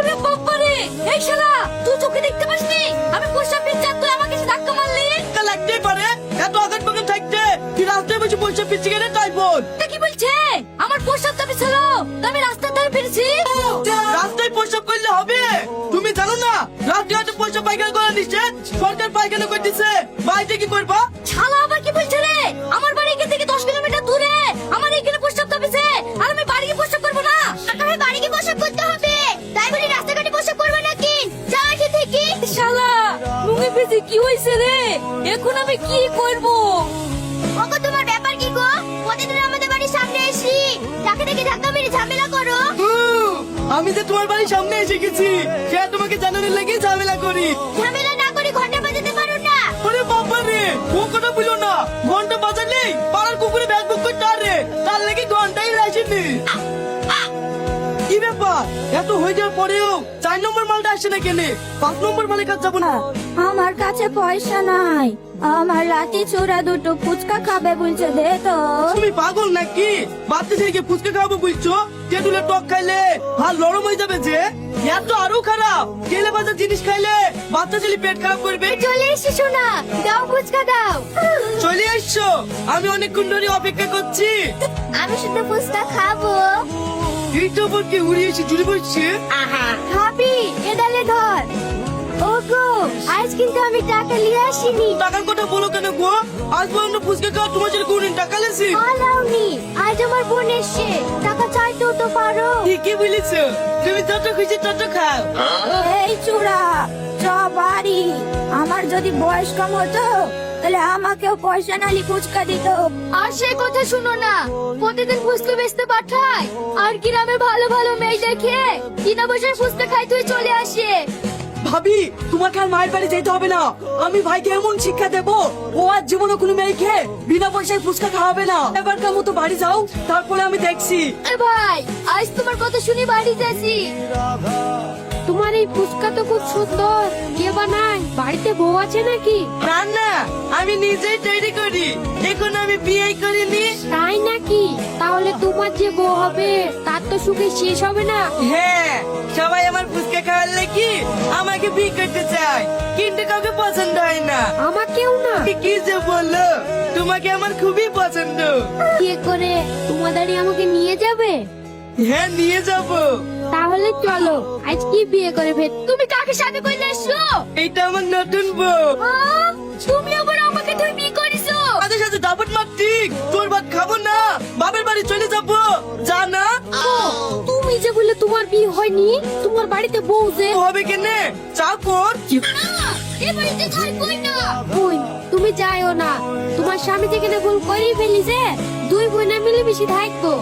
ওরে বাবারে, এই শালা তুই চোখে দেখতে পাসনি আমি পোশাক পিচ্ছি, তুই আমাকে এসে ধাক্কা মারলি। তা লাগতেই পারে, এত আঘাত পাঘাত থাকতে তুই রাস্তায় বসে পয়সা পিচ্ছি কেন তাই বল। তা কি বলছে? আমার পোশাক দাবি ছিল, আমি রাস্তার ধারে ফিরেছি। রাস্তায় পয়সা করলে হবে? তুমি জানো না রাস্তাঘাটে পয়সা পাইকারি করা নিষেধ, সরকার পাইকারি করে দিছে, বাড়িতে কি করবা? শালা আবার কি বলছে রে? আমার বাড়ি এখান থেকে 10 কিলোমিটার দূরে, আমার এখানে পোশাক দাবিছে, আর আমি বাড়ি গিয়ে পোশাক করবো না? আমি বাড়ি গিয়ে পোশাক করতে হবে, তাই বলে রাস্তাঘাটে পোশাক করবো নাকি? যা এখান থেকে। শালা মুখে পেছে কি হয়েছে রে? এখন আমি কি করবো? ওগো তোমার ব্যাপার কি গো? প্রতিদিন আমাদের বাড়ির সামনে এসি তাকে দেখে ধাক্কা মেরে ঝামেলা করো। আমি যে তোমার বাড়ির সামনে এসে গেছি, সে তোমাকে জানানোর লাগে ঝামেলা করি। ঝামেলা না করে ঘন্টা বাজাতে পারো না? ওরে বাবা রে, ও কথা বলো না, ঘন্টা বাজালেই পাড়ার কুকুরে ব্যাগ বুক করতে আরে, তার লেগে ঘন্টাই আসেনি। কি ব্যাপার, এত হয়ে যাওয়ার পরেও 4 নম্বর মালটা আসছে না কেন? 5 নম্বর মালে কাজ যাবো না? আমার কাছে পয়সা নাই, আমার লাঠি ছোড়া দুটো ফুচকা খাবে বলছে, দে তো। তুমি পাগল নাকি? বাচ্চা ছেলেকে ফুচকা খাওয়াবো বলছো? তেঁতুলের টক খাইলে হাত নরম হয়ে যাবে যে। এত আরো খারাপ, তেলে ভাজা জিনিস খাইলে বাচ্চা ছেলে পেট খারাপ করবে। চলে এসে শোনা, দাও ফুচকা দাও। চলে আসছো, আমি অনেকক্ষণ ধরে অপেক্ষা করছি। আমি শুধু ফুচকা খাবো। এই তো বলকে উড়িয়ে এসে জুড়ে বসছে। খাবি এদালে ধর। ওগো আজ কিন্তু আমি টাকা নিয়ে আসিনি। টাকার কথা বলো কেন গো? আজ পর্যন্ত ফুচকা খাওয়া তোমার ছেলে কোনদিন টাকা লেছি? আলাওনি, আজ আমার বোন এসে টাকা চাইতেও তো পারো। ঠিকই বলেছো, তুমি যত খুশি তত খাও। এই চূড়া চ বাড়ি, আমার যদি বয়স কম হতো তাহলে আমাকেও পয়সা নালি ফুচকা দিত। আর সে কথা শুনো না, প্রতিদিন ফুচকা বেচতে পাঠায়, আর গ্রামে ভালো ভালো মেয়ে দেখে কিনা বছর ফুচকা খাই তুই চলে আসে। ভাবি, তোমাকে আর মায়ের বাড়ি যেতে হবে না, আমি ভাইকে এমন শিক্ষা দেবো ও আর জীবনে কোনো মেয়েকে বিনা পয়সায় ফুচকা খাওয়াবে না। এবারকার মতো বাড়ি যাও, তারপরে আমি দেখছি। এ ভাই, আজ তোমার কথা শুনি বাড়ি যাচ্ছি। তোমার এই ফুচকা তো খুব সুন্দর, কে বানায়? বাড়িতে বউ আছে নাকি? না না, আমি নিজেই তৈরি করি, এখন আমি বিয়ে করিনি। তাই নাকি? তাহলে তোমার যে বউ হবে তার তো সুখে শেষ হবে না। হ্যাঁ, সবাই আমার ফুচকা খাওয়ার লেগে আমাকে বিয়ে করতে চায়, কিন্তু কাউকে পছন্দ হয় না। আমাকেও না। কি যে বললো, তোমাকে আমার খুবই পছন্দ। বিয়ে করে তোমাদেরই আমাকে নিয়ে যাবে? হ্যাঁ, নিয়ে যাবো। তাহলে চলো আজ কি বিয়ে করে ফের। তুমি কাকে সাথে কইলে এসো? এটা আমার নতুন বউ। তুমি আবার আমাকে তুই বিয়ে করিছো? তাদের সাথে দাবত মারতি, তোর ভাত খাবো না, বাপের বাড়ি চলে যাবো, যা না। তুমি যে বললে তোমার বিয়ে হয়নি, তোমার বাড়িতে বউ যে হবে কেনে, চা কর। বোন, তুমি যাইও না, তোমার স্বামী যেখানে ভুল করেই ফেলিছে, দুই বোনে মিলেমিশে থাকবো।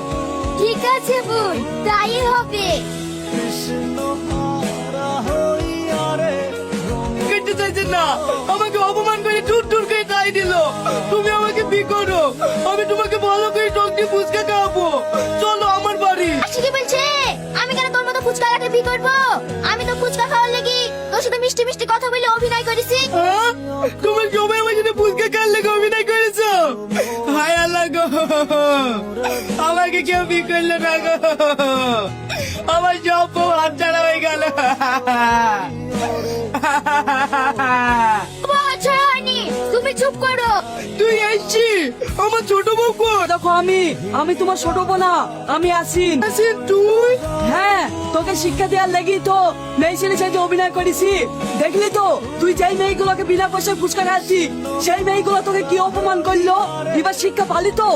ঠিক আছে বোন, তাই হবে। কেটে চাইছে না, আমাকে অপমান করে দূর দূর করে তাই দিল। তুমি আমাকে বিয়ে করো, আমি তোমাকে ভালো করে টক দিয়ে ফুচকা খাওয়াবো, চলো আমার বাড়ি। কি বলছে? আমি কেন তোর মতো ফুচকা লাগে বিয়ে করবো? আমি তো ফুচকা খাওয়ার লাগি তোর সাথে মিষ্টি মিষ্টি কথা বলে অভিনয় করেছি। হ্যাঁ? তোমার সবাই আমার সাথে ফুচকা খাওয়ার লেগে অভিনয় করেছো? হায় আল্লাহ গো, আমাকে কেউ বিয়ে করলো না গো, আমার সব বউ হাত ছাড়া হয়ে গেল। আচ্ছা হয়নি, তুমি চুপ করো। তুই আসছি, আমার ছোট বউ কো? দেখো আমি তোমার ছোট বউ না, আমি আসিন। আসিন তুই? হ্যাঁ, তোকে শিক্ষা দেওয়ার লাগি তো মেয়ে ছেলে সাথে অভিনয় করেছি। দেখলি তো তুই যেই মেয়েগুলোকে বিনা পয়সায় ফুচকা খাচ্ছি, সেই মেয়েগুলো তোকে কি অপমান করলো, এবার শিক্ষা পালি তো?